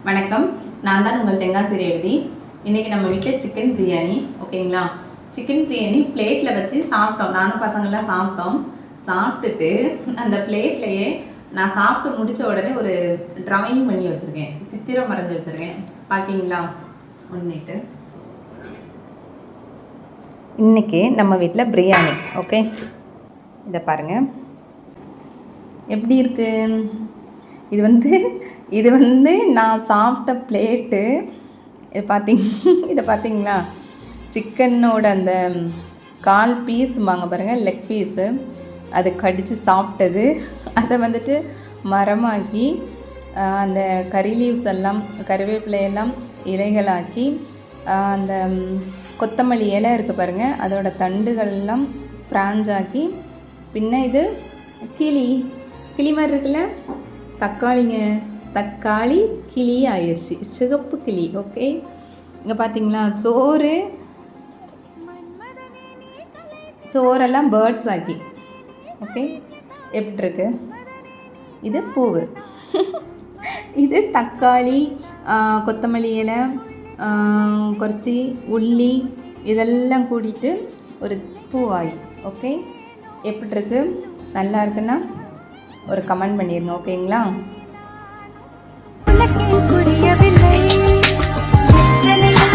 வணக்கம், நான் தான் உங்கள் தெங்காசிரி எழுதி. இன்றைக்கி நம்ம வீட்டில் சிக்கன் பிரியாணி. ஓகேங்களா? சிக்கன் பிரியாணி பிளேட்டில் வச்சு சாப்பிட்டோம். நானும் பசங்கள்லாம் சாப்பிட்டுட்டு அந்த பிளேட்லேயே நான் சாப்பிட்டு முடித்த உடனே ஒரு ட்ராயிங் பண்ணி வச்சுருக்கேன், சித்திரம் வரைஞ்சி வச்சுருக்கேன். பார்க்கிங்களா? ஒன்றுட்டு இன்றைக்கி நம்ம வீட்டில் பிரியாணி. ஓகே, இதை பாருங்கள் எப்படி இருக்குது. இது வந்து நான் சாப்பிட்ட பிளேட்டு. இதை பார்த்தீங்களா? சிக்கனோட அந்த கால் பீஸுமாங்க பாருங்கள், லெக் பீஸு, அது கடித்து சாப்பிட்டது. அதை வந்துட்டு மரமாக்கி அந்த கறி லீவ்ஸ் எல்லாம், கறிவேப்பிலையெல்லாம் இலைகளாக்கி, அந்த கொத்தமல்லி இலை இருக்குது பாருங்கள், அதோட தண்டுகள்லாம் பிராஞ்சாக்கி, பின்ன இது கிளி மாதிரி இருக்குல்ல, தக்காளி கிளி ஆயிடுச்சு, சிகப்பு கிளி. ஓகே, இங்கே பார்த்தீங்களா? சோறெல்லாம் பேர்ட்ஸ் ஆக்கி. ஓகே, எப்படி இருக்கு? இது பூவு. இது தக்காளி, கொத்தமல்லி இலை, குறிச்சி, உள்ளி, இதெல்லாம் கூட்டிட்டு ஒரு பூவாய். ஓகே, எப்படி இருக்கு? நல்லா இருக்குன்னா ஒரு கமெண்ட் பண்ணிடுங்க. ஓகேங்களா?